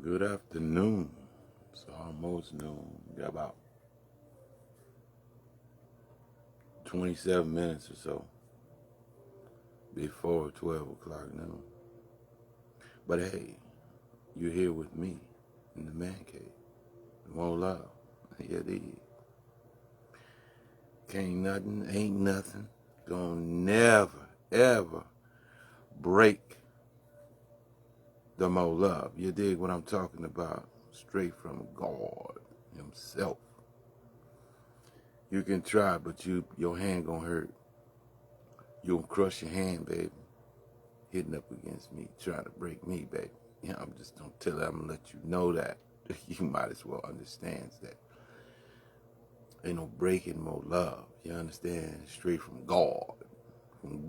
Good afternoon. It's almost noon. We got about 27 minutes or so before 12 o'clock noon. But hey, you're here with me in the man cave. More love. Yeah, it is. Can't nothing, ain't nothing. Gonna never, ever break the more love. You dig what I'm talking about? Straight from God himself. You can try, but your hand gonna hurt. You gonna crush your hand, baby. Hitting up against me, trying to break me, baby. You know, I'm just gonna tell you, I'm gonna let you know that. You might as well understand that. Ain't no breaking more love. You understand? Straight from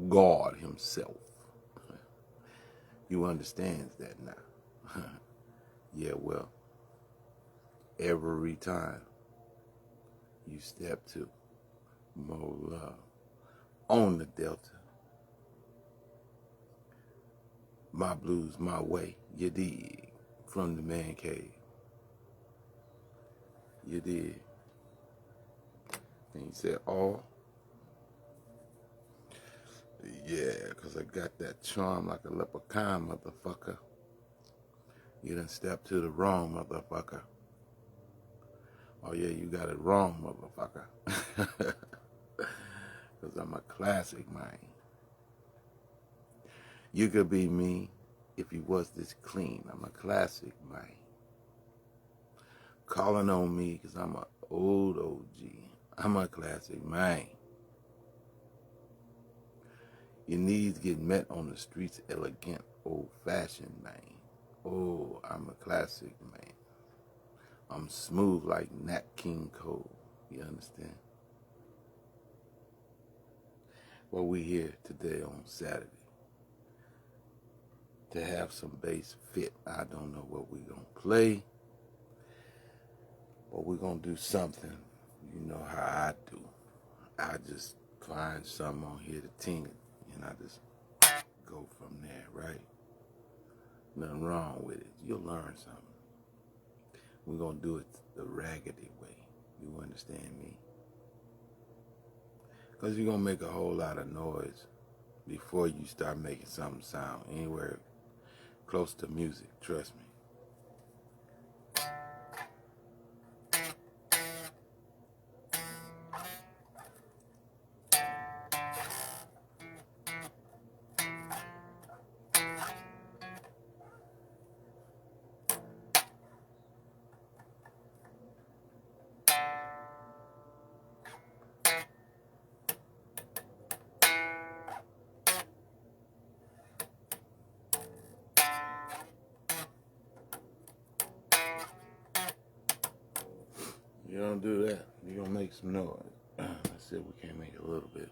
God himself. You understands that now. Yeah, well, every time you step to more love on the Delta, my blues, my way, you dig, from the man cave. You did. And he said, oh, yeah, because I got that charm like a leprechaun, motherfucker. You done stepped to the wrong, motherfucker. Oh, yeah, you got it wrong, motherfucker. Because I'm a classic, man. You could be me if you was this clean. I'm a classic, man. Calling on me because I'm an old OG. I'm a classic, man. Your needs get met on the streets, elegant, old-fashioned, man. Oh, I'm a classic, man. I'm smooth like Nat King Cole. You understand? Well, we here today on Saturday to have some bass fit. I don't know what we gonna play, but we're gonna do something. You know how I do. I just find something on here to ting it, and I just go from there, right? Nothing wrong with it. You'll learn something. We're gonna do it the raggedy way. You understand me? Because you're gonna make a whole lot of noise before you start making something sound anywhere close to music, trust me. You don't do that, you're gonna make some noise. Let's see if we can't make a little bit.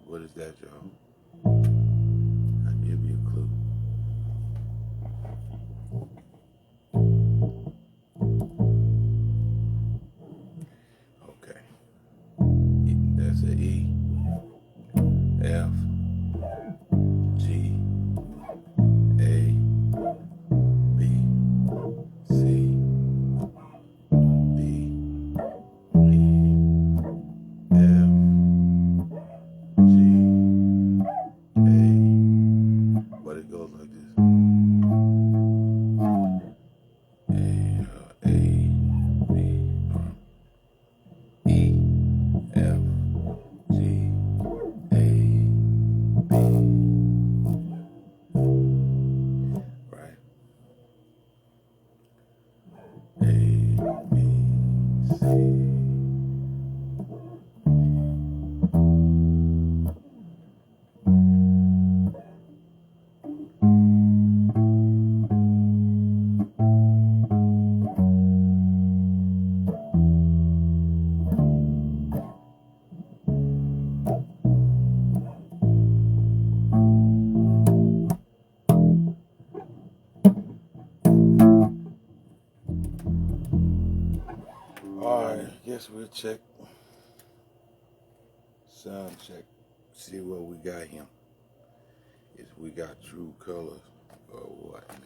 What is that, y'all? I'll give you a clue. Okay. That's an E, F, G, A, B, C, D, E, F, G, A. But it goes like this. A, B, E, F, G, A, B. Right? A, B, C. Alright, guess we'll check. Sound check. See what we got here. Is we got True Colors or what, man?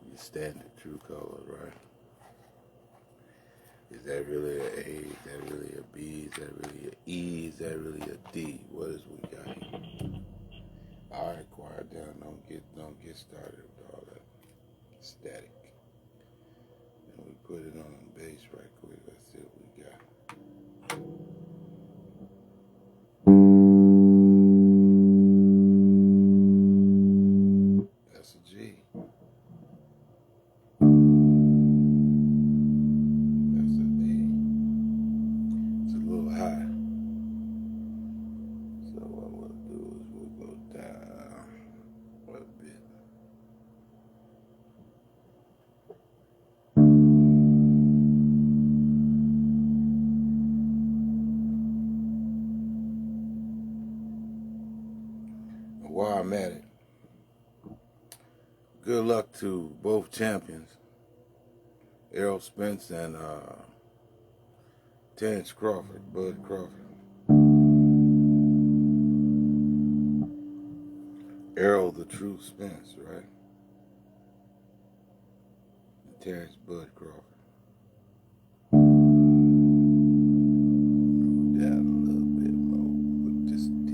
Your standard true colors, right? Is that really an A? Is that really a B? Is that really an E? Is that really a D? What is we got here? All right, quiet down. Don't get started with all that static. And we put it on the bass right quick. Let's see what we got. That's a G. That's a D. It's a little high. So what we'll do is we'll go down a bit. While I'm at it, good luck to both champions, Errol Spence and Terrence Crawford, Bud Crawford. Errol the True Spence, right? And Terrence Bud Crawford. Move down a little bit more with this D.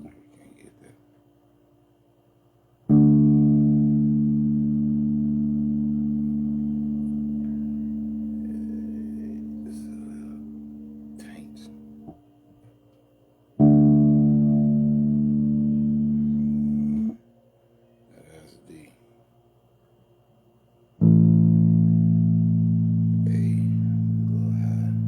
We can't get that. This is a little taint. That's D. A, a little high.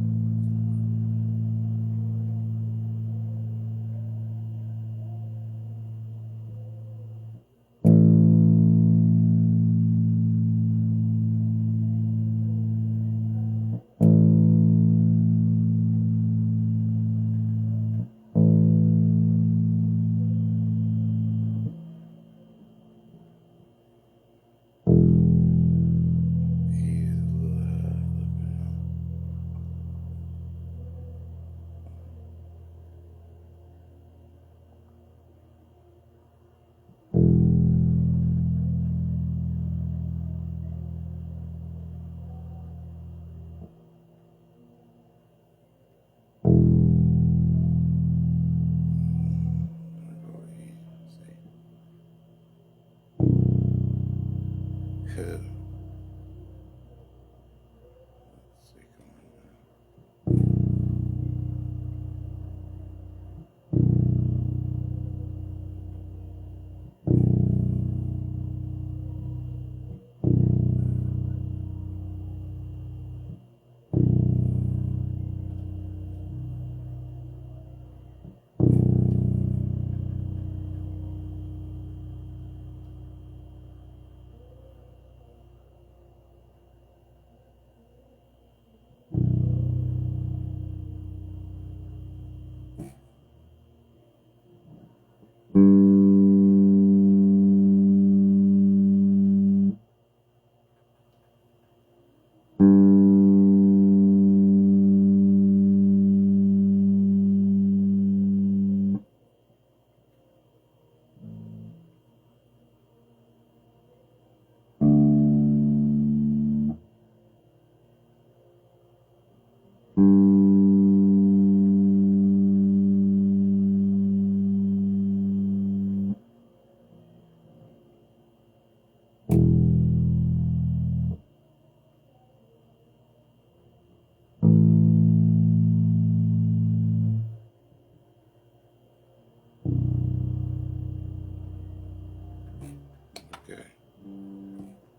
Okay.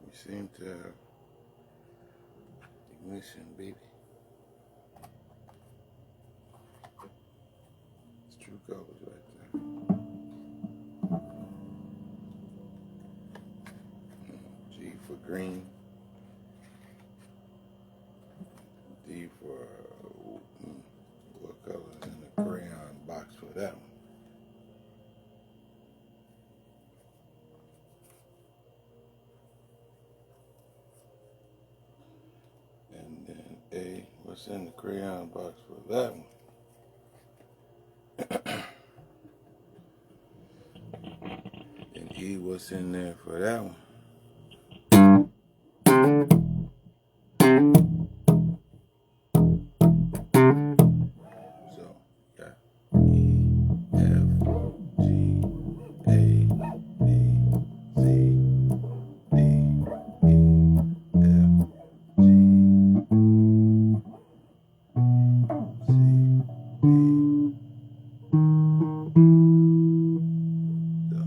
We seem to have ignition, baby. It's true colors right there. G for green. D for what color is in the crayon box for that one? And then A, what's in the crayon box for that one? what's in there for that one. So, got E, F, G, A, B, C, D, E, F, G, C, D. So,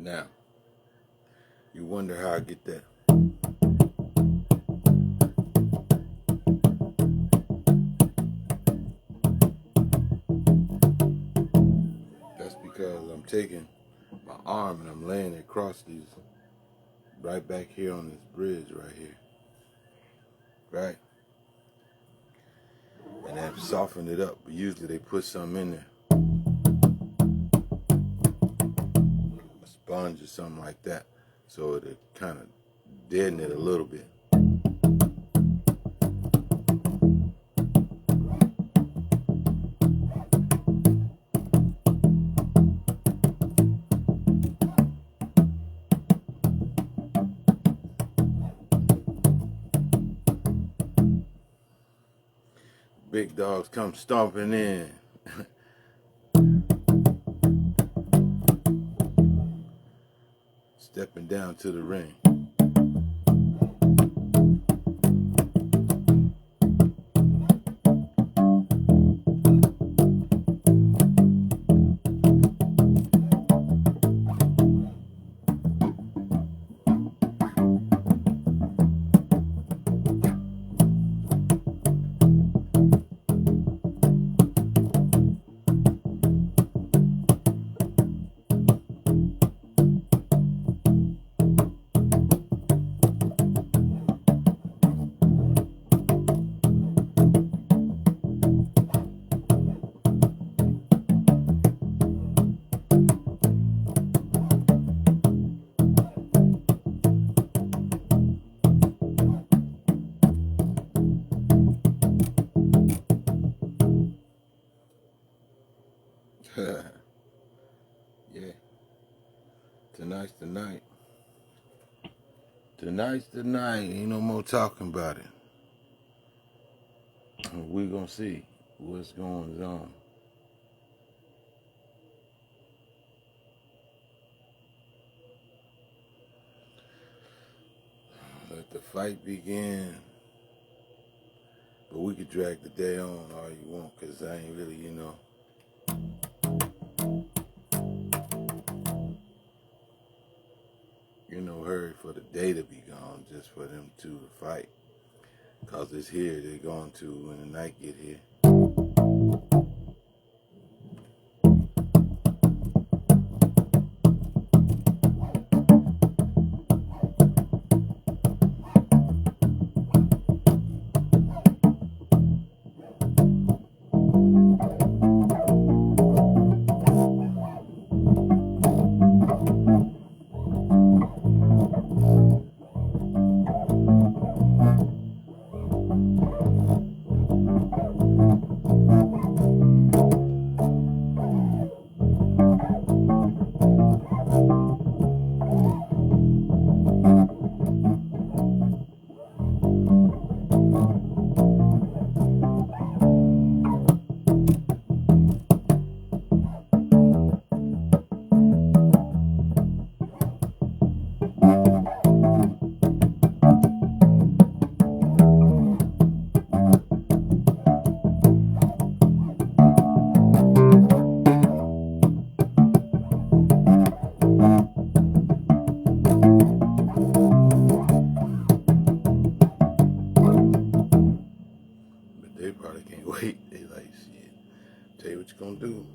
Now, you wonder how I get that. That's because I'm taking my arm and I'm laying it across these, right back here on this bridge right here. Right? And I've softened it up. But usually they put something in there. A sponge or something like that. So it'll kind of deaden it a little bit. Big dogs come stomping in. Stepping down to the ring. Yeah. Tonight's the night. Tonight's the night. Ain't no more talking about it. We're going to see what's going on. Let the fight begin. But we could drag the day on all you want, because I ain't really, hurry for the day to be gone, just for them two to fight. Because it's here, they're going to when the night get here. They probably can't wait. They like, shit, tell you what you're going to do.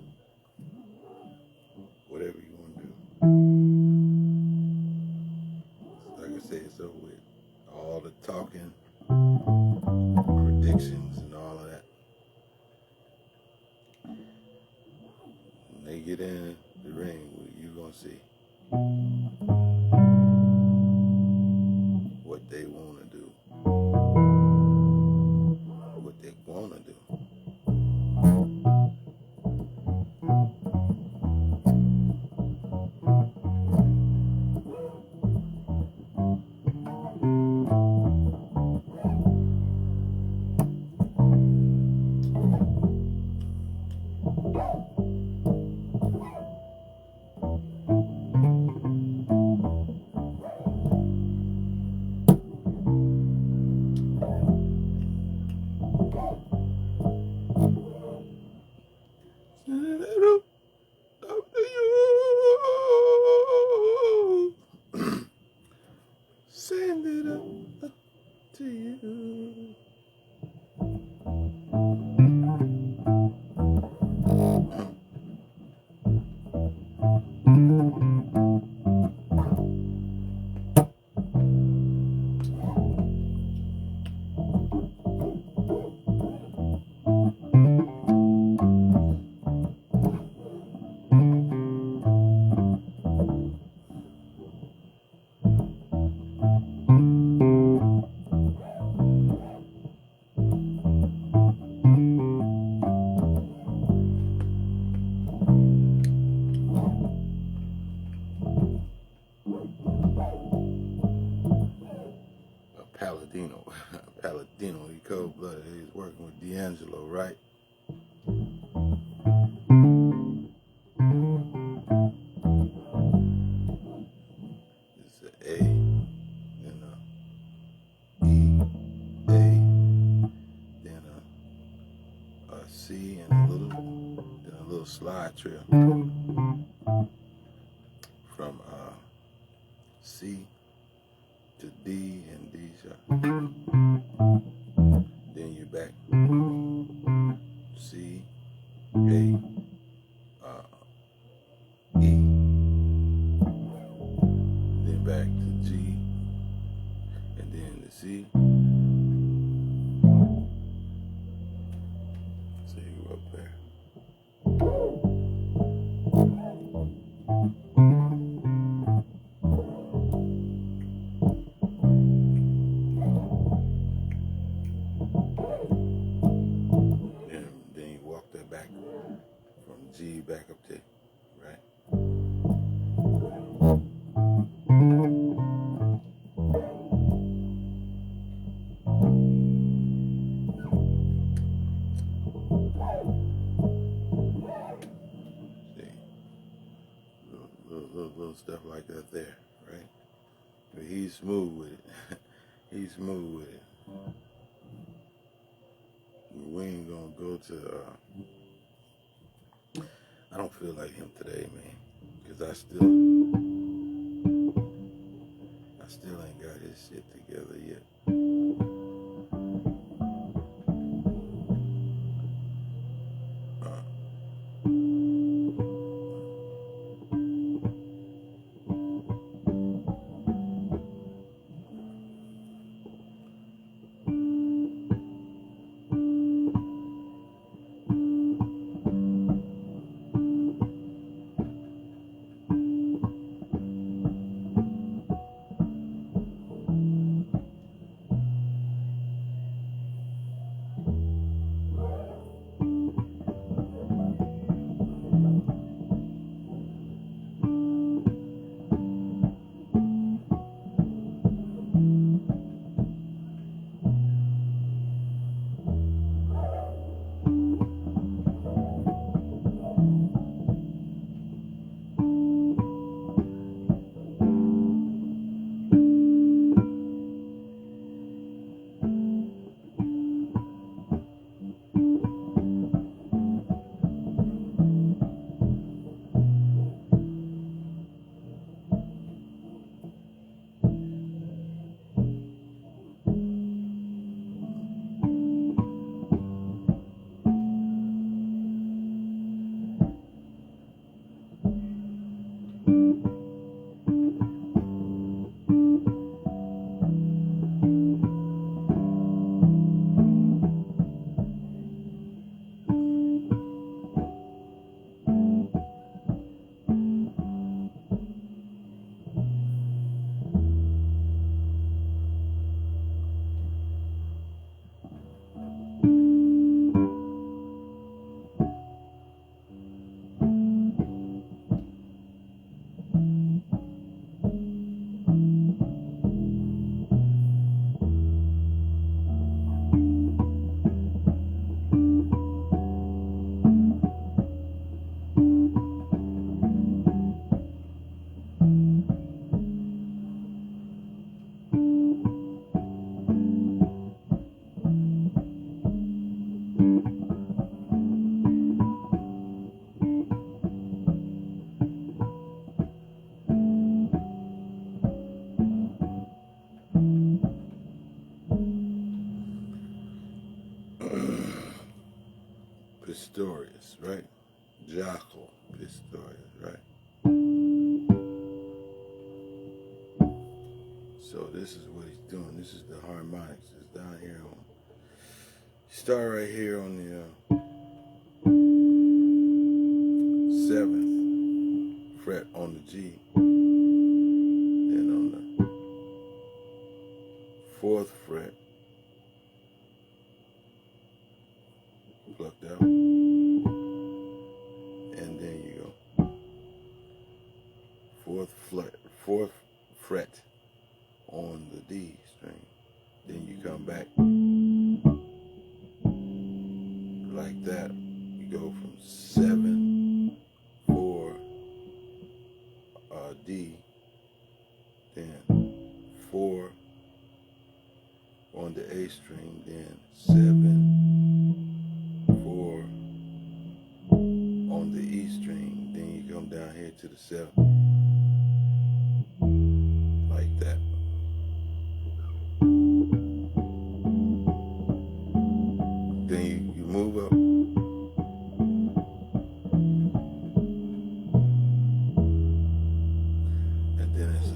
Whatever you want to do. Like I said, it's over with. All the talking, predictions, and all of that. When they get in the ring, you're going to see what they want to do. What they want to do. Paladino. Paladino, he cold-blooded. He's working with D'Angelo, right? It's an A, then a E, A, then a C, and then a little slide trail from C to D and D sharp. Then you're back C, A, E, then back to G, and then the C. So you go up there. Then you walk that back from G back up there, right? See, little stuff like that there, right? But he's smooth with it. He's smooth with it. We ain't gonna go to. I don't feel like him today, man, because I still ain't got his shit together yet. Pistorius, right? Jaco Pistorius, right? this is what he's doing. This is the harmonics. It's down here on. Start right here on the 7th fret on the G, and on the 4th fret, plucked out, and then you go 4th fret on the D string. Then you come back like that. You go from 7, 4, D, then 4 on the A string, then 7, 4 on the E string, then you come down here to the 7, like that. Then you move up, and then it's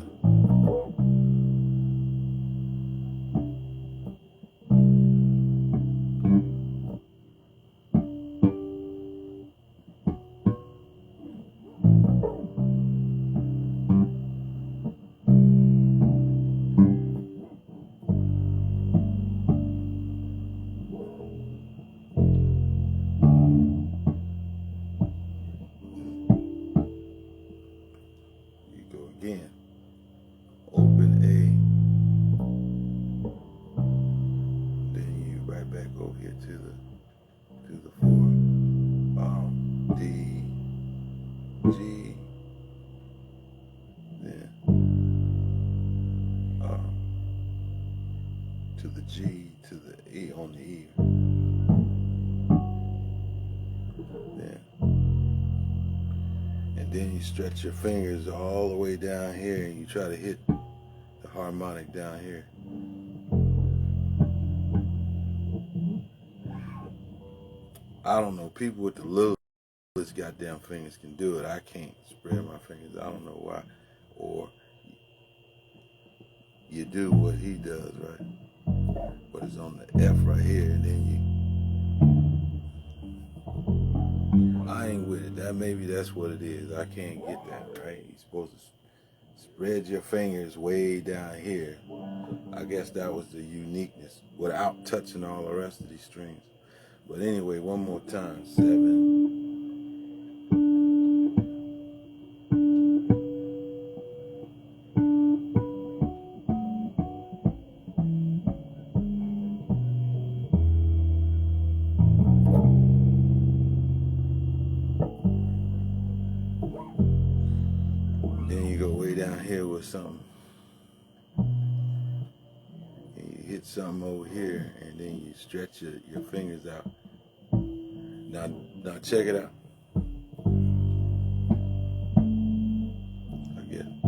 again, open A, then you right back over here to the 4, D, G, then to the G, to the E on the E, and then you stretch your fingers all the way down here and you try to hit the harmonic down here. I don't know, people with the littlest goddamn fingers can do it. I can't spread my fingers. I don't know why. Or you do what he does, right? But it's on the F right here, and then I ain't with it. Maybe that's what it is. I can't get that, right? You're supposed to spread your fingers way down here. I guess that was the uniqueness without touching all the rest of these strings. But anyway, one more time. 7. Then you go way down here with something. And you hit something over here, and then you stretch your fingers out. Now check it out. Again.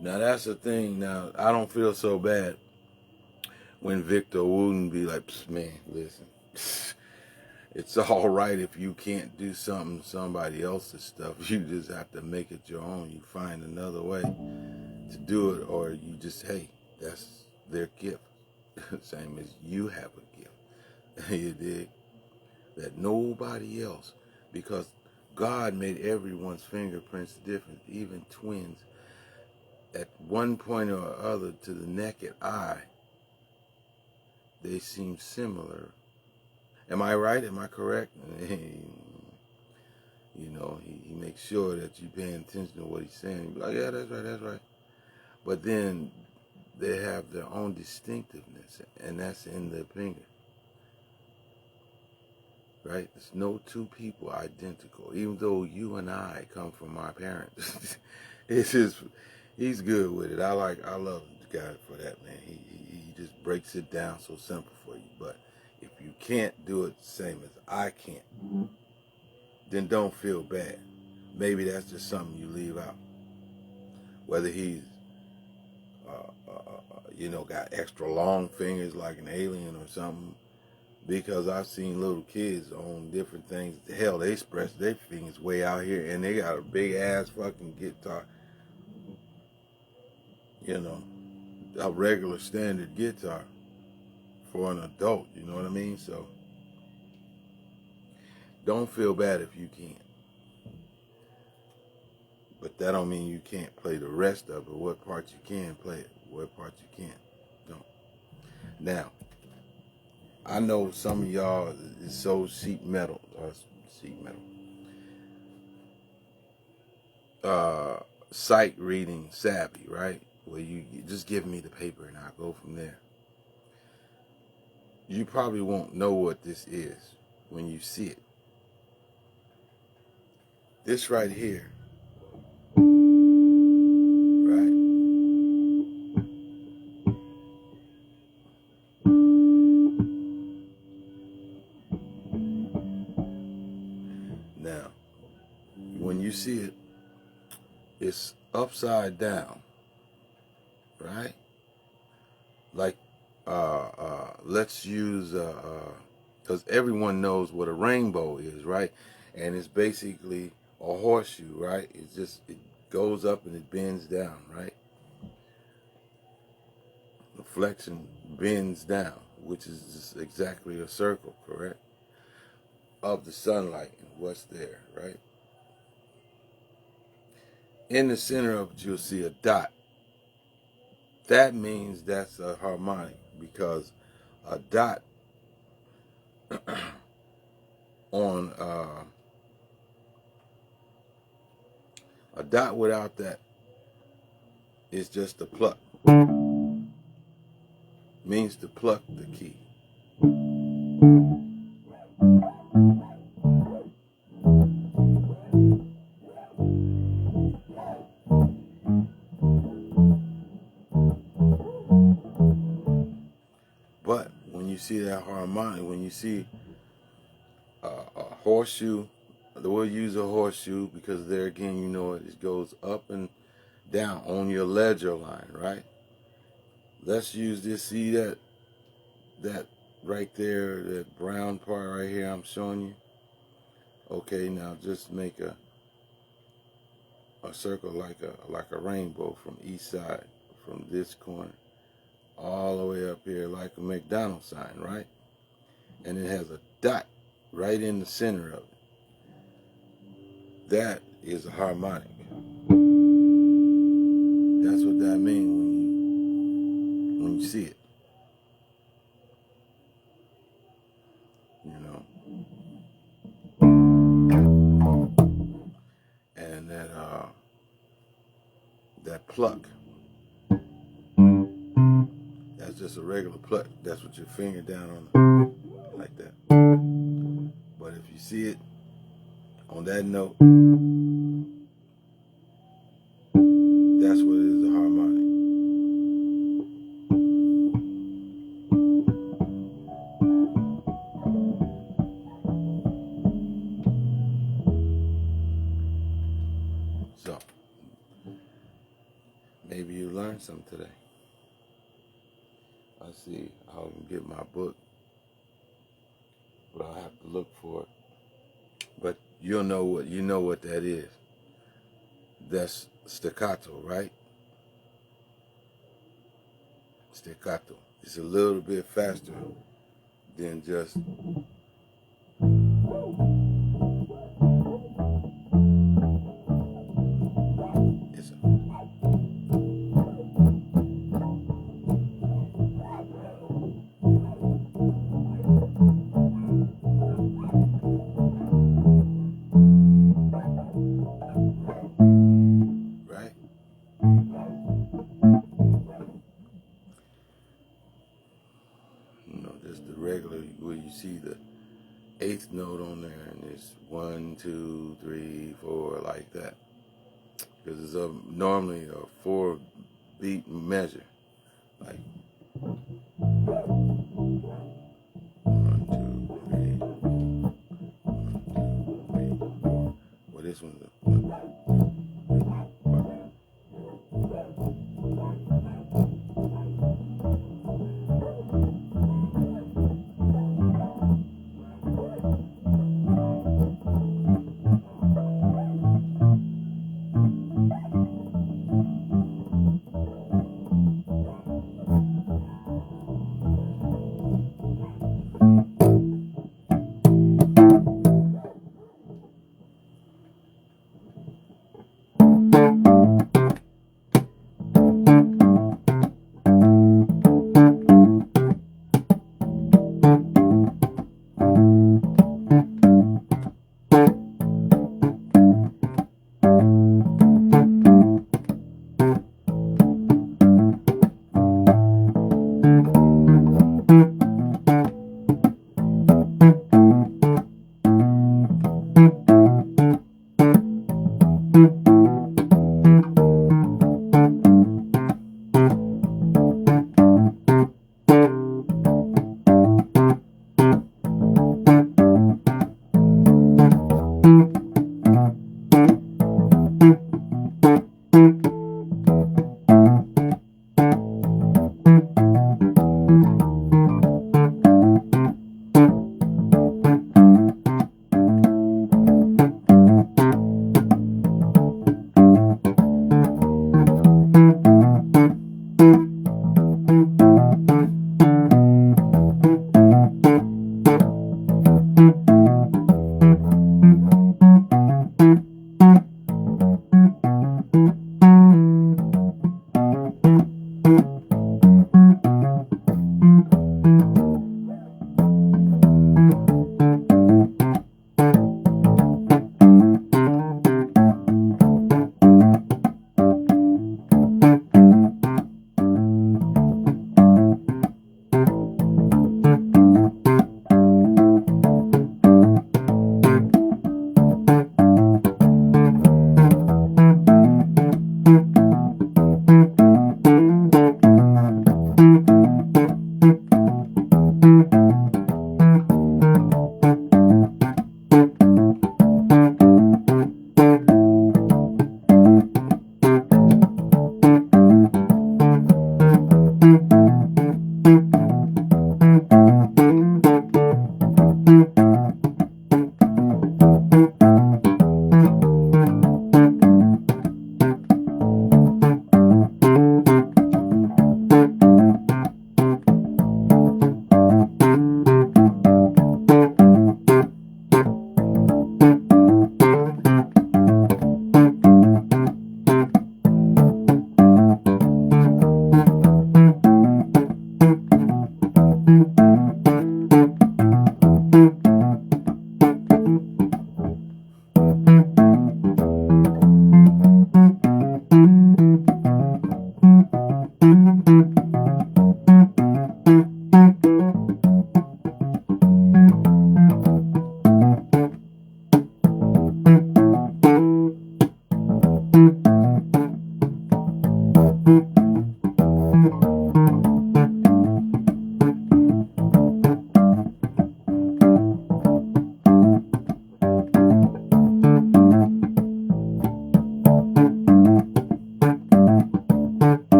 Now that's the thing. Now I don't feel so bad when Victor Wooten be like, man, listen, it's all right if you can't do somebody else's stuff. You just have to make it your own. You find another way to do it, or you just, hey, that's their gift. Same as you have a gift. You dig? That nobody else, because God made everyone's fingerprints different, even twins. At one point or other, to the naked eye, they seem similar. Am I right? Am I correct? You know, he makes sure that you're paying attention to what he's saying. You be like, yeah, that's right, that's right. But then they have their own distinctiveness, and that's in their finger. Right? There's no two people identical, even though you and I come from our parents. It's just, he's good with it. I love the guy for that, man. He just breaks it down so simple for you. But if you can't do it the same as I can't, then don't feel bad. Maybe that's just something you leave out. Whether he's, got extra long fingers like an alien or something. Because I've seen little kids on different things. Hell, they express their fingers way out here, and they got a big ass fucking guitar. you know, a regular standard guitar for an adult, you know what I mean? So don't feel bad if you can't. But that don't mean you can't play the rest of it. What parts you can play it, what parts you can't. Don't. Now, I know some of y'all is so sight reading savvy, right? Where you just give me the paper and I'll go from there. You probably won't know what this is when you see it. This right here, right? Now, when you see it, it's upside down, right? Like, let's use, because everyone knows what a rainbow is, right? And it's basically a horseshoe, right? It goes up and it bends down, right? The flexion bends down, which is just exactly a circle, correct? Of the sunlight and what's there, right? In the center of it, you'll see a dot. That means that's a harmonic, because a dot on a dot without that is just a pluck. Means to pluck the key. But when you see that harmonic, when you see a horseshoe, we'll use a horseshoe because there again, you know, it goes up and down on your ledger line, right? Let's use this. See that right there, that brown part right here I'm showing you? Okay, now just make a circle like a rainbow from each side, from this corner all the way up here like a McDonald's sign, right? And it has a dot right in the center of it. That is a harmonic. That's what that means when you see it. You know. And that pluck. That's just a regular pluck. That's what your finger down on like that. But if you see it on that note, that's what it is, a harmonic. So, maybe you learned something today. I see, I'll get my book, but I'll have to look for it. But you know what that is. That's staccato, right? Staccato. It's a little bit faster than just right? You know, just the regular where you see the eighth note on there and it's 1, 2, 3, 4 like that. Because it's normally a 4-beat measure. Like 1, 2, 3, 1, 2, 3, 4. Well, this one's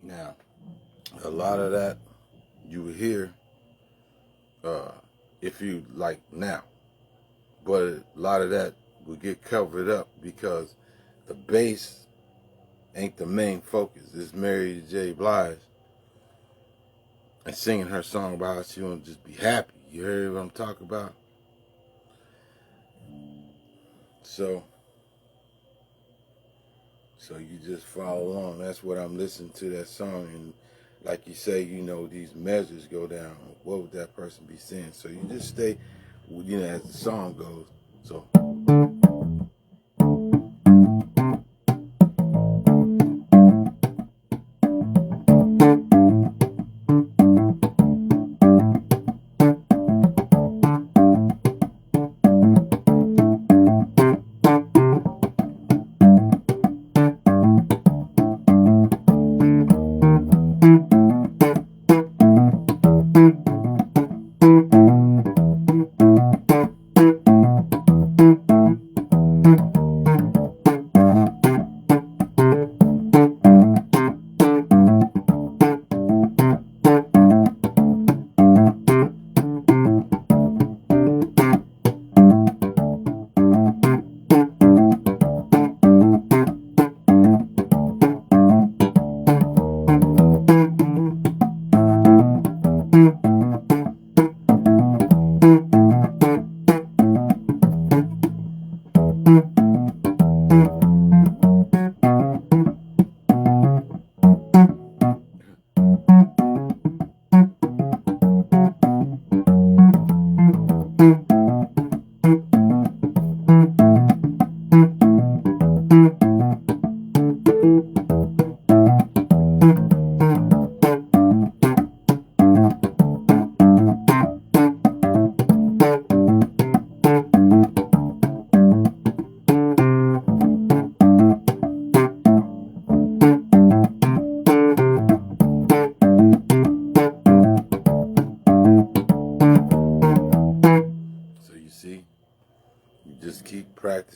Now, a lot of that you will hear if you like now, but a lot of that will get covered up because the bass ain't the main focus. It's Mary J. Blige and singing her song about how she want to just be happy. You heard what I'm talking about? So you just follow along. That's what I'm listening to, that song. And like you say, you know, these measures go down. What would that person be saying? So you just stay, you know, as the song goes. So.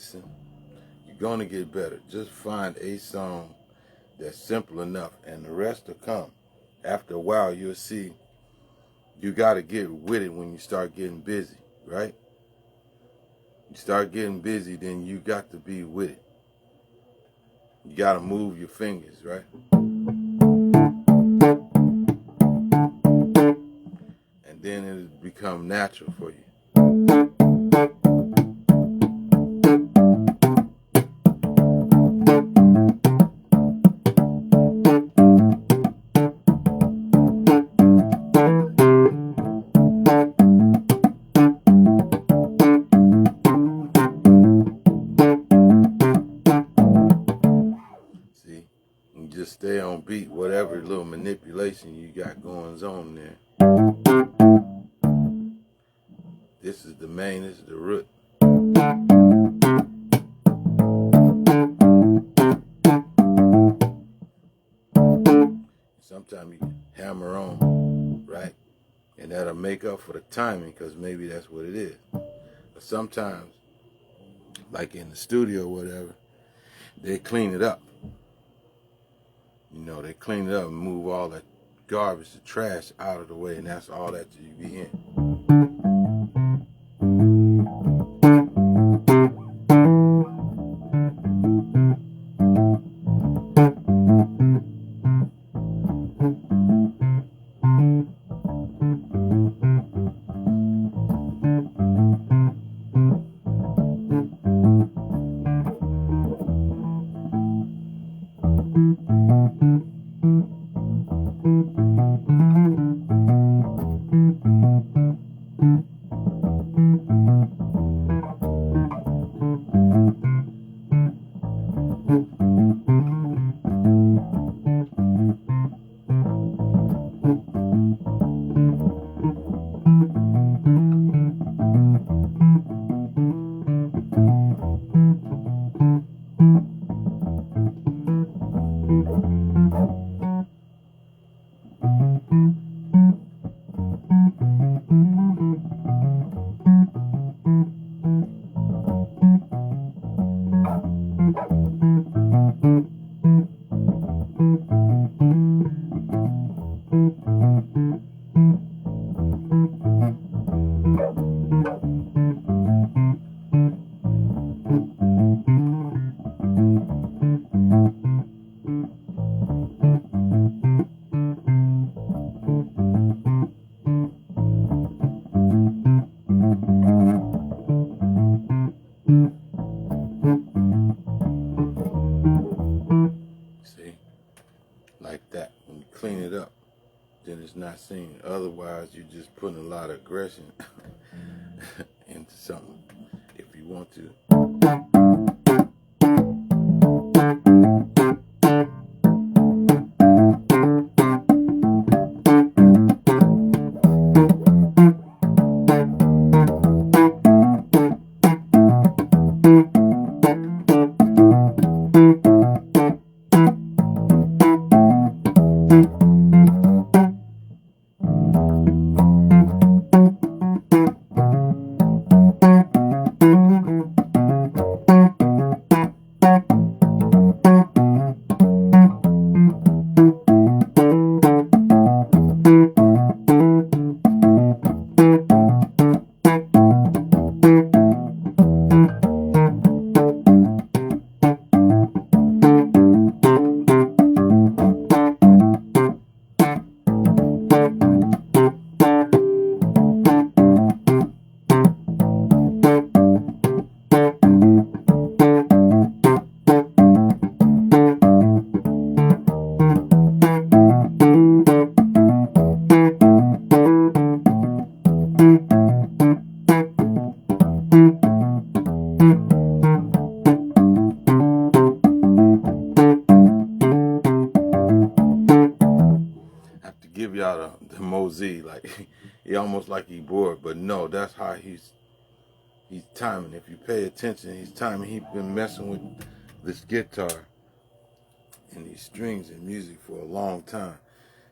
practicing, you're going to get better. Just find a song that's simple enough, and the rest will come. After a while, you'll see you got to get with it when you start getting busy, right? You start getting busy, then you got to be with it. You got to move your fingers, right? And then it'll become natural for you. Just stay on beat, whatever little manipulation you got going on there. This is the main, this is the root. Sometimes you hammer on, right? And that'll make up for the timing, because maybe that's what it is. But sometimes, like in the studio or whatever, they clean it up. You know, they clean it up and move all that garbage, the trash out of the way, and that's all that you be in. See, like that. When you clean it up, then it's not seen. Otherwise, you're just putting a lot of aggression into something if you want to. Give y'all the Mosey, like he almost like he bored, but no, that's how he's timing. If you pay attention, he's timing. He's been messing with this guitar and these strings and music for a long time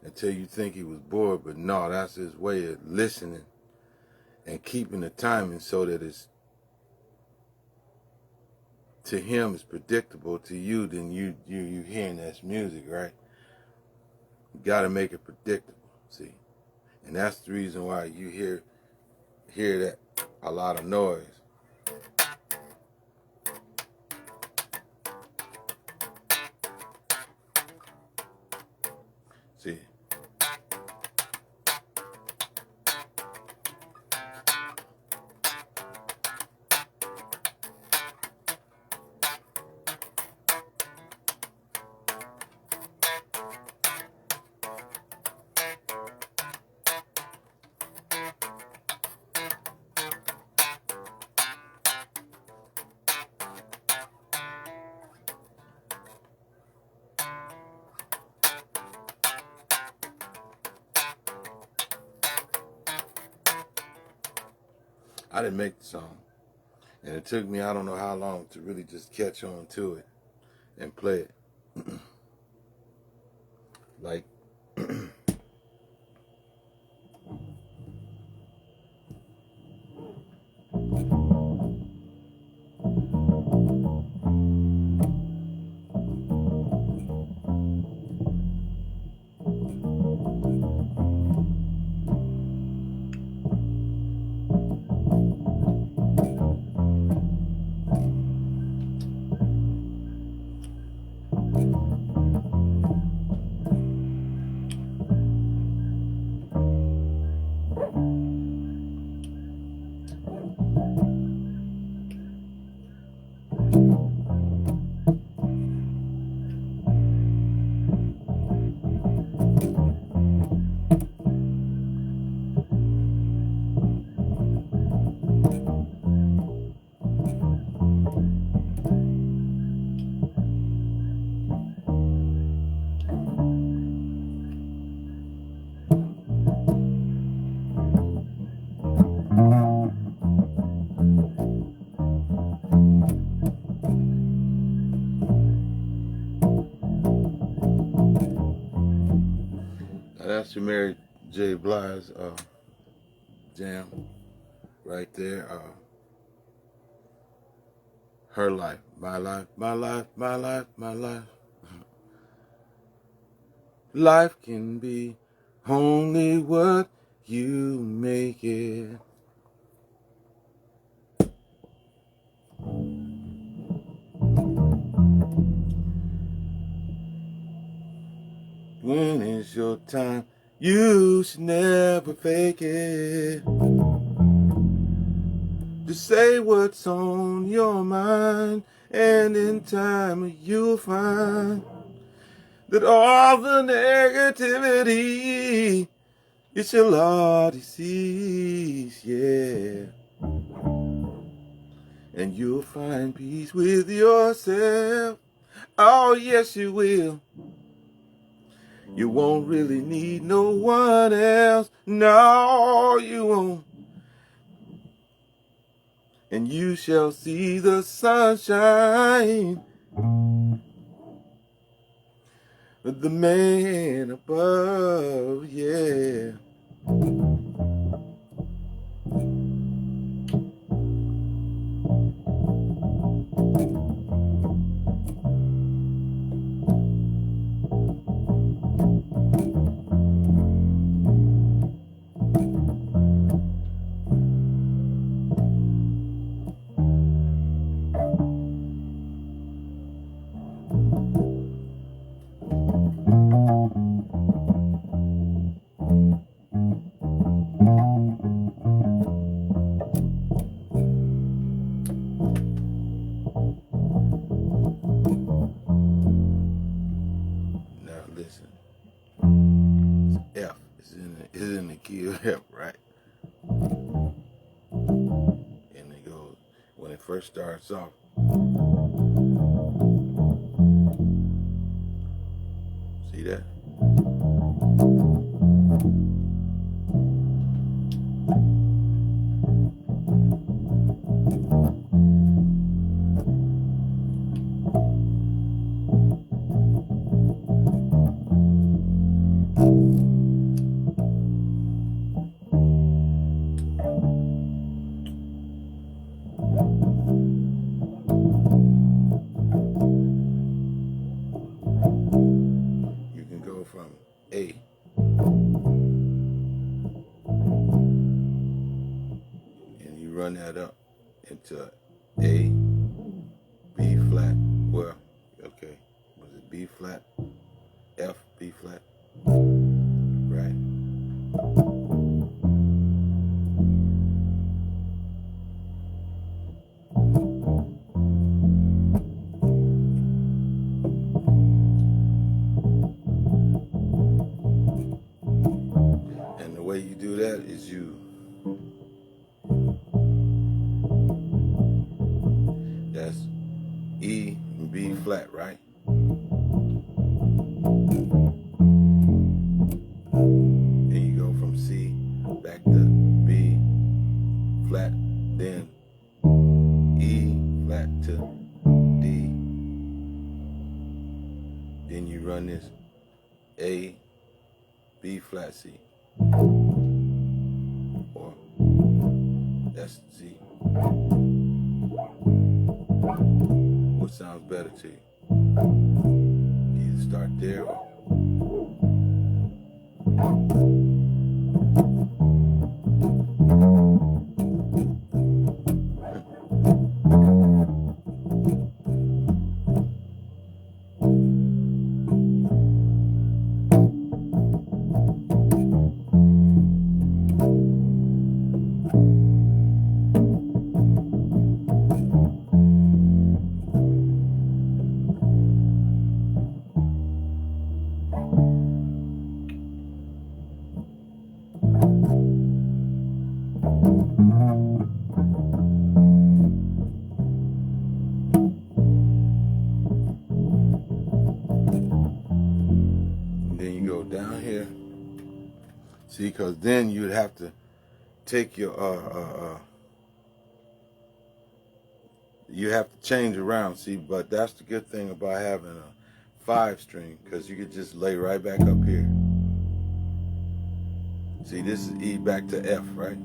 until you think he was bored, but no, that's his way of listening and keeping the timing so that it's to him is predictable, to you, then you hearing that's music, right? You got to make it predictable, see? And that's the reason why you hear that a lot of noise. See? I didn't make the song. And it took me, I don't know how long, to really just catch on to it and play it. Like, that's your Mary J. Blige jam right there. Her life, my life, my life, my life, my life. Life can be only what you make it. When is your time? You should never fake it. Just say what's on your mind, and in time you'll find that all the negativity it shall all cease, yeah. And you'll find peace with yourself. Oh, yes, you will. You won't really need no one else. No, you won't. And you shall see the sunshine of the man above, yeah. Now listen, it's F. It's in the key of F, right? And it goes, when it first starts off, see that? from A. And you run that up into A, B flat, well, okay, was it B flat, F, B flat, right? And the way you do that is that's E and B flat, right? Then you go from C back to B flat, then E flat to D. Then you run this A, B flat, C. Or that's C. What sounds better to you? Either start there or then you go down here. See, because then you'd have to take your you have to change around. See, but that's the good thing about having a 5-string, because you could just lay right back up here. See, this is E back to F, right?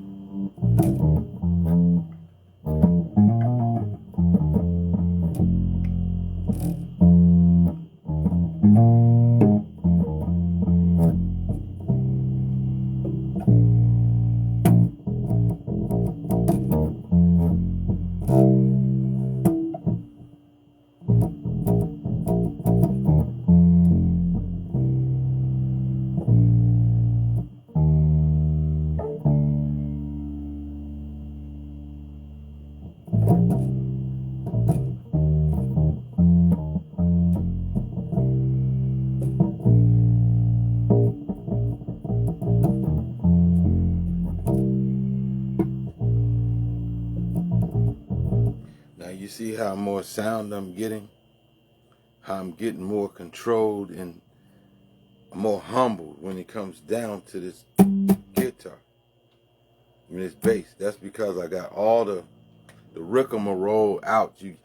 Now you see how more sound I'm getting, how I'm getting more controlled and more humbled when it comes down to this guitar, this bass. That's because I got all the rigmarole out. You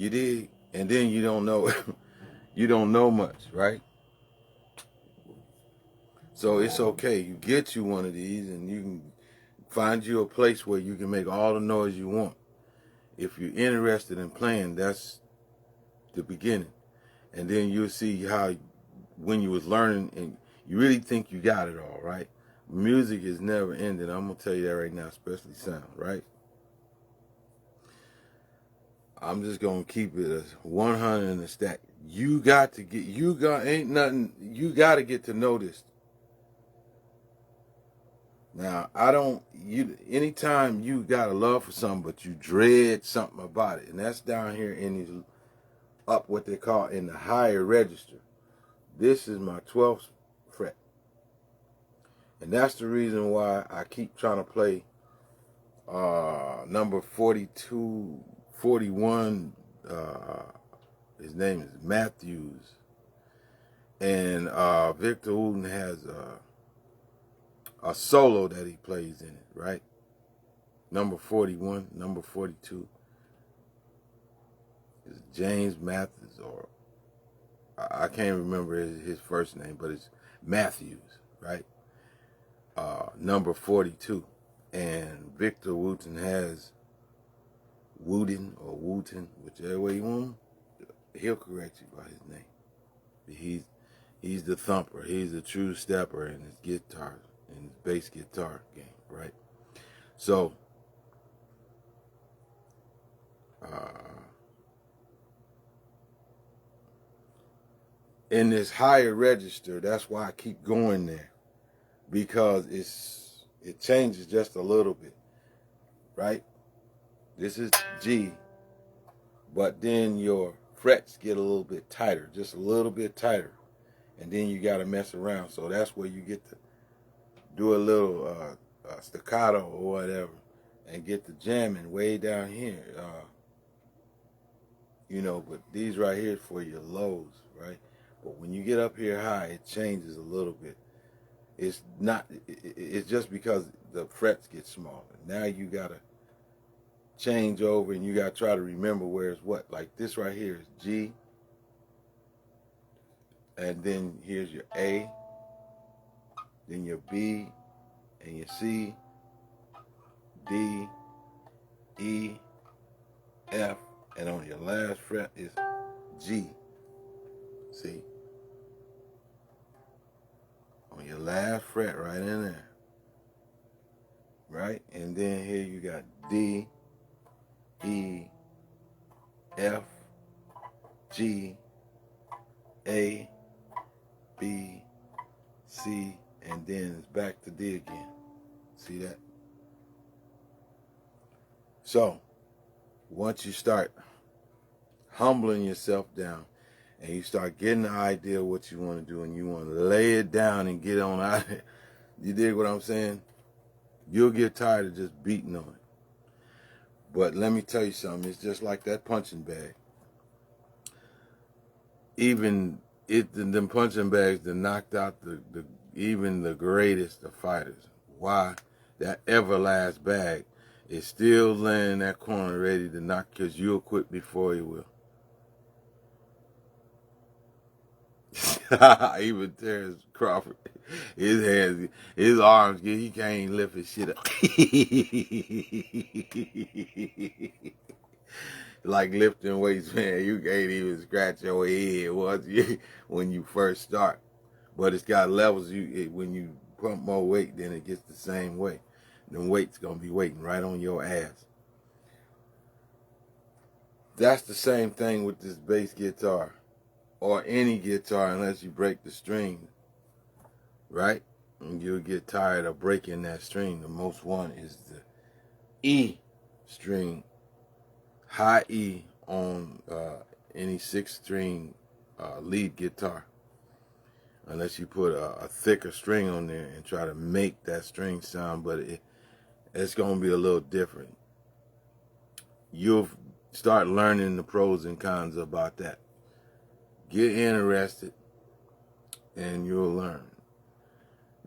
dig, and then you don't know you don't know much, right? So it's okay. You get you one of these, and you can find you a place where you can make all the noise you want. If you're interested in playing, that's the beginning. And then you'll see how when you was learning and you really think you got it all, right? Music is never ending. I'm going to tell you that right now, especially sound, right? I'm just going to keep it as 100 in the stack. You got to get, ain't nothing, you got to get to know this. Now, anytime you got a love for something, but you dread something about it, and that's down here in these, up what they call in the higher register. This is my 12th fret. And that's the reason why I keep trying to play number 42, 41, his name is Matthews. And Victor Wooten has a solo that he plays in it, right? Number 41, number 42 is James Matthews, or I can't remember his first name, but it's Matthews, right? Number 42. And Victor Wooten has Wooten or Wooten, whichever way you want him, he'll correct you by his name. He's the thumper. He's the true stepper in his guitar, in his bass guitar game, right? So, in this higher register, that's why I keep going there, because it changes just a little bit, right? This is G, but then your frets get a little bit tighter, just a little bit tighter, and then you got to mess around. So that's where you get to do a little staccato or whatever, and get the jamming way down here. But these right here for your lows, right? But when you get up here high, it changes a little bit. It's not. It's just because the frets get smaller. Now you gotta change over, and you gotta try to remember where it's what. Like this right here is G, and then here's your A, then your B, and your C, D, E, F, and on your last fret is G. See? On your last fret right in there. Right? And then here you got D, E, F, G, A, B, C, and then it's back to D again. See that? So, once you start humbling yourself down and you start getting the idea of what you want to do and you want to lay it down and get on out of it, you dig what I'm saying? You'll get tired of just beating on it. But let me tell you something, it's just like that punching bag. Even them punching bags that knocked out even the greatest of fighters. Why? That Everlast bag is still laying in that corner ready to knock, because you'll quit before he will. Even Terrence Crawford, his hands, his arms, he can't lift his shit up. Like lifting weights, man, you can't even scratch your head when you first start. But it's got levels. When you pump more weight, then it gets the same way. Them weights gonna be waiting right on your ass. That's the same thing with this bass guitar, or any guitar, unless you break the string, right? And you'll get tired of breaking that string. The most one is the E string, high E on any 6-string lead guitar. Unless you put a thicker string on there and try to make that string sound, but it's going to be a little different. You'll start learning the pros and cons about that. Get interested and you'll learn.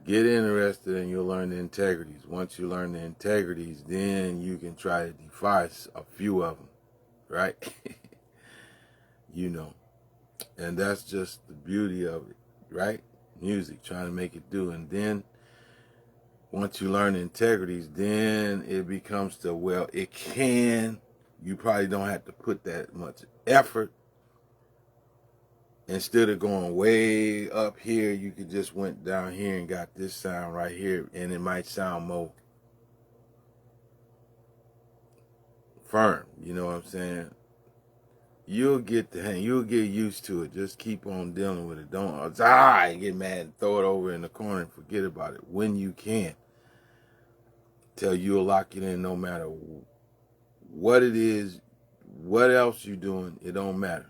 Get interested and you'll learn the integrities. Once you learn the integrities, then you can try to defy a few of them, right? And that's just the beauty of it, right? Music, trying to make it do. And then once you learn the integrities, then it becomes you probably don't have to put that much effort. Instead of going way up here, you could just went down here and got this sound right here, and it might sound more firm. You know what I'm saying? You'll get used to it. Just keep on dealing with it. Don't get mad and throw it over in the corner and forget about it when you can. Till you'll lock it in no matter what it is, what else you're doing, it don't matter.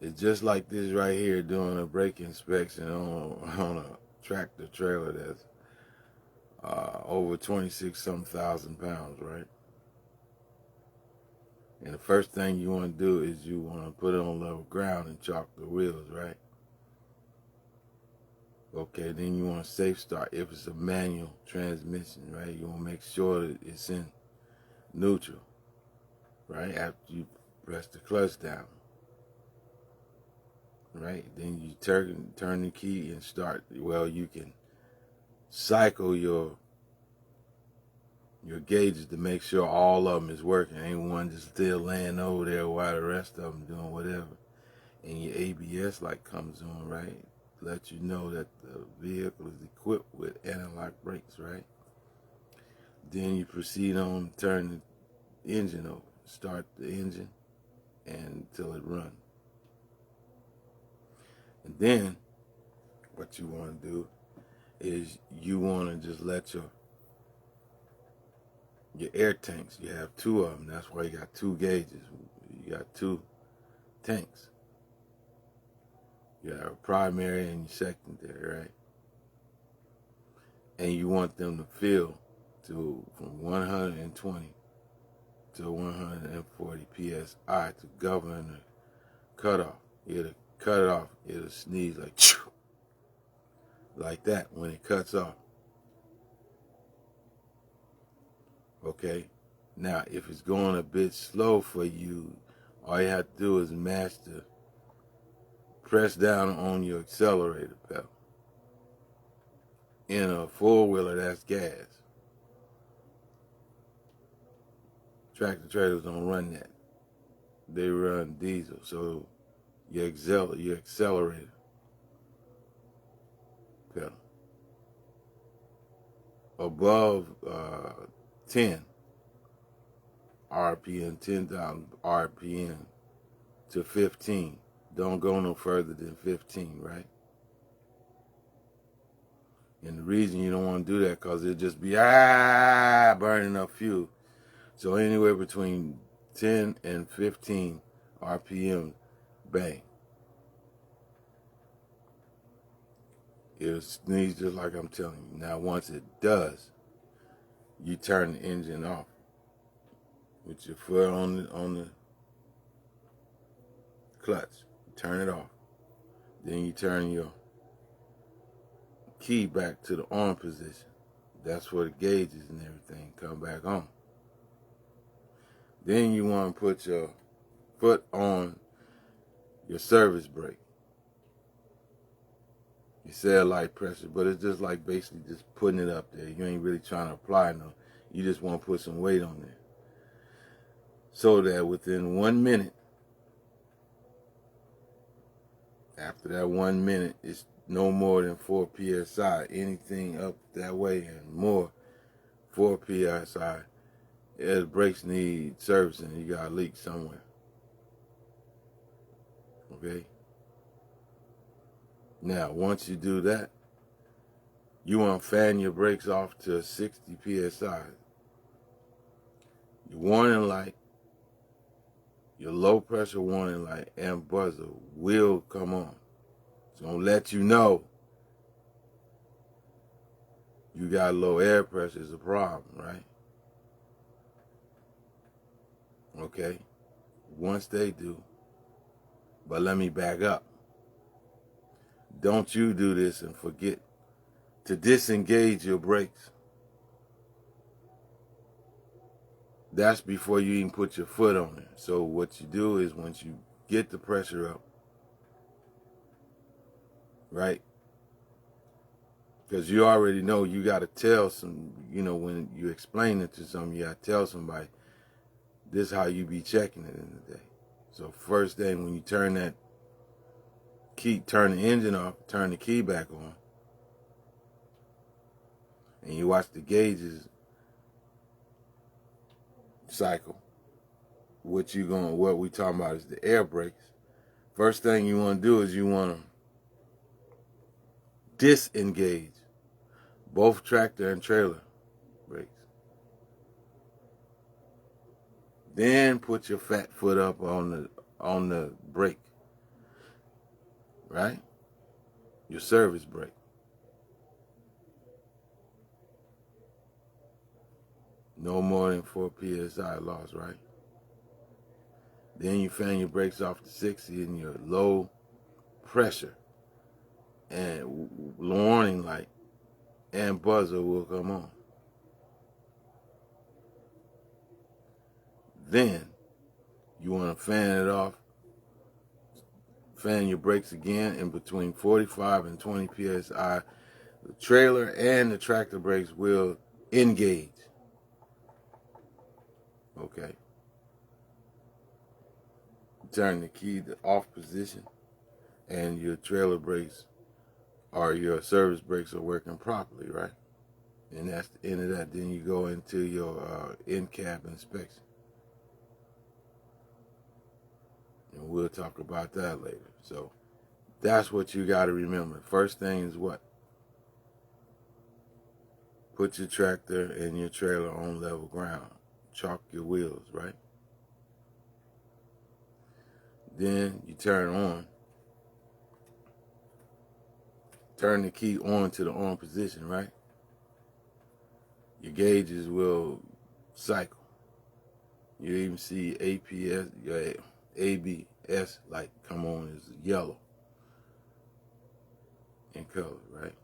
It's just like this right here, doing a brake inspection on a tractor trailer that's over 26-some thousand pounds, right? And the first thing you want to do is you want to put it on level ground and chalk the wheels, right? Okay, then you want to safe start. If it's a manual transmission, right? You want to make sure that it's in neutral, right? After you press the clutch down. Right, then you turn the key and start. Well, you can cycle your gauges to make sure all of them is working. Ain't one just still laying over there while the rest of them doing whatever. and your ABS light comes on, right? Let you know that the vehicle is equipped with anti-lock brakes, right? Then you proceed on to turn the engine over. Start the engine until it runs. And then what you want to do is you want to just let your air tanks, you have two of them. That's why you got two gauges. You got two tanks. You have a primary and your secondary, right? And you want them to fill to from 120 to 140 psi to govern the cutoff. It'll cut it off. It'll sneeze like that when it cuts off. Okay? Now, if it's going a bit slow for you, all you have to do is press down on your accelerator pedal. In a four-wheeler, that's gas. Tractor trailers don't run that. They run diesel. So your accelerator pedal above 10 RPM, 10,000 RPM to 15. Don't go no further than 15, right? And the reason you don't want to do that because it'll just be burning up fuel. So anywhere between 10 and 15 RPM, bang. It'll sneeze just like I'm telling you. Now once it does, you turn the engine off with your foot on the clutch. Turn it off. Then you turn your key back to the on position. That's where the gauges and everything come back on. Then you want to put your foot on your service brake. You say a light pressure, but it's just like basically just putting it up there. You ain't really trying to apply no. You just want to put some weight on there. So that within 1 minute, after that 1 minute, it's no more than 4 psi. Anything up that way and more, 4 psi, the brakes need servicing. You got a leak somewhere. Okay? Now, once you do that, you want to fan your brakes off to 60 psi. Your warning light, your low pressure warning light and buzzer will come on. It's going to let you know you got low air pressure is a problem, right? Okay? Once they do, but let me back up. Don't you do this and forget to disengage your brakes. That's before you even put your foot on it. So what you do is once you get the pressure up, right? Because you already know you got to tell when you explain it to somebody, you got to tell somebody, this is how you be checking it in the day. So first thing, when you turn the engine off, turn the key back on, and you watch the gauges cycle, what we talking about is the air brakes. First thing you want to do is you want to disengage both tractor and trailer brakes. Then put your fat foot up on the brake, right? Your service brake. No more than 4 psi loss, right? Then you fan your brakes off to 60 and your low pressure and warning light and buzzer will come on. Then you want to fan it off, fan your brakes again in between 45 and 20 psi. The trailer and the tractor brakes will engage. Okay. turn the key to off position, and your trailer brakes or your service brakes are working properly, right? And that's the end of that. Then you go into your in-cab inspection. And we'll talk about that later. So that's what you got to remember. First thing is what? Put your tractor and your trailer on level ground. Chalk your wheels, right? Then you turn the key on to the on position, right? Your gauges will cycle. You even see APS, your ABS light come on as yellow in color, right?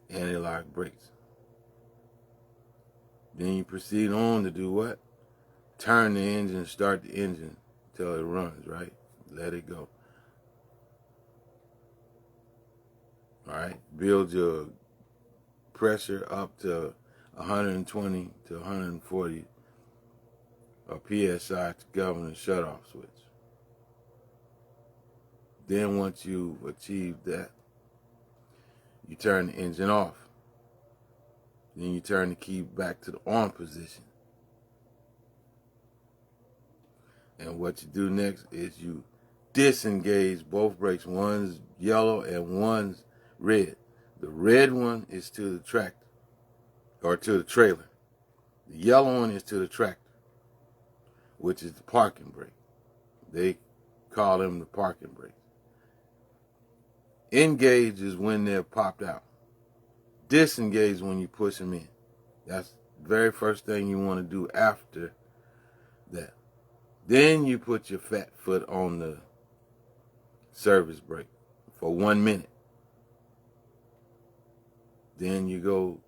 Anti-lock brakes. Then you proceed on to do what? Turn the engine, start the engine till it runs, right? Let it go. All right? Build your pressure up to 120 to 140 PSI to govern the shutoff switch. Then once you've achieved that, you turn the engine off. Then you turn the key back to the on position. And what you do next is you disengage both brakes. One's yellow and one's red. The red one is to the tractor, or to the trailer. The yellow one is to the tractor, which is the parking brake. They call them the parking brakes. Engage is when they're popped out. Disengage when you push them in. That's the very first thing you want to do after that. Then you put your fat foot on the service brake for 1 minute. Then you go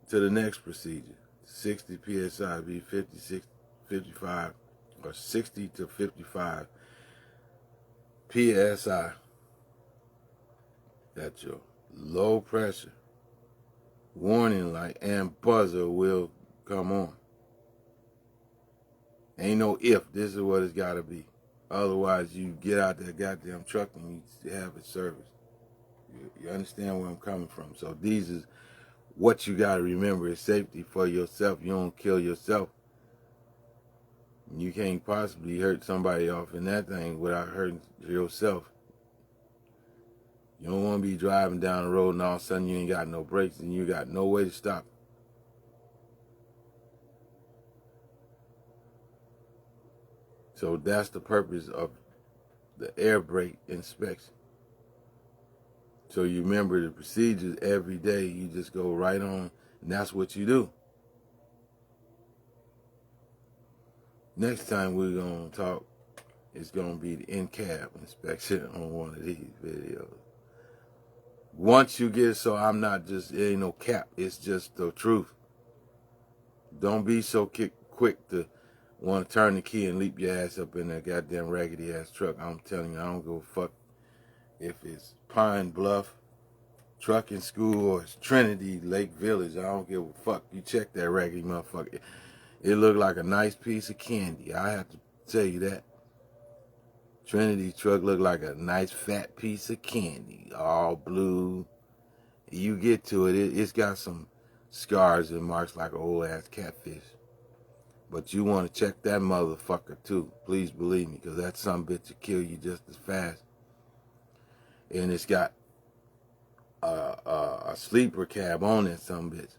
to the next procedure. 60 PSI, be 56, 55, or 60 to 55 PSI. That your low pressure warning light and buzzer will come on. Ain't no if, this is what it's got to be. Otherwise, you get out that goddamn truck and you have it serviced. You understand where I'm coming from. So these is what you got to remember is safety for yourself. You don't kill yourself. You can't possibly hurt somebody off in that thing without hurting yourself. You don't want to be driving down the road and all of a sudden you ain't got no brakes and you got no way to stop. So that's the purpose of the air brake inspection. So you remember the procedures every day. You just go right on, and that's what you do. Next time we're going to talk, it's going to be the in-cab inspection on one of these videos. Once you get it, so I'm not just, it ain't no cap. It's just the truth. Don't be so quick to want to turn the key and leap your ass up in that goddamn raggedy ass truck. I'm telling you, I don't give a fuck if it's Pine Bluff Trucking School or it's Trinity Lake Village. I don't give a fuck. You check that raggedy motherfucker. It looked like a nice piece of candy. I have to tell you that. Trinity truck looked like a nice fat piece of candy. All blue. You get to it, it's got some scars and marks like an old ass catfish. But you want to check that motherfucker too. Please believe me, because that sumbitch will kill you just as fast. And it's got a sleeper cab on that sumbitch.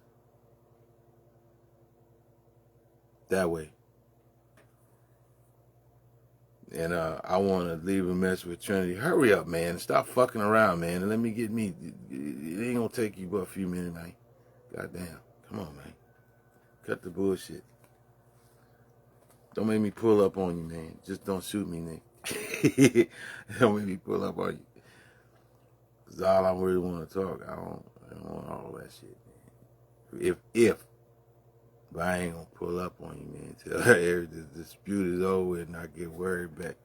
That way. And I want to leave a message with Trinity. Hurry up, man. Stop fucking around, man. And let me get me. It ain't going to take you but a few minutes, man. Goddamn. Come on, man. Cut the bullshit. Don't make me pull up on you, man. Just don't shoot me, nigga. Don't make me pull up on you. Because all I really want to talk, I don't want all that shit, man. But I ain't going to pull up on you, man, until the dispute is over and I get worried back.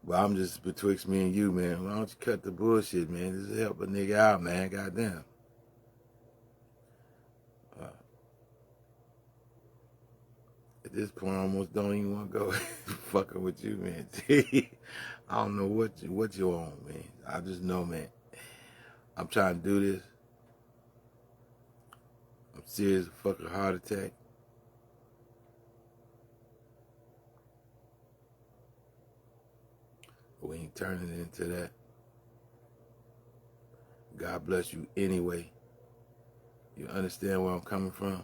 But I'm just betwixt me and you, man. Why don't you cut the bullshit, man? Just help a nigga out, man. Goddamn. this point, I almost don't even want to go fucking with you, man. I don't know what you on, man. I just know, man. I'm trying to do this. I'm serious, fucking heart attack. We ain't turning it into that. God bless you anyway. You understand where I'm coming from?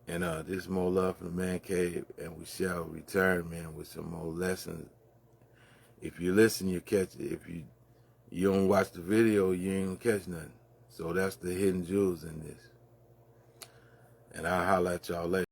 And this is more love from the Man Cave, and we shall return, man, with some more lessons. If you listen, you catch it. If you don't watch the video, you ain't gonna catch nothing. So that's the hidden jewels in this. And I'll holler at y'all later.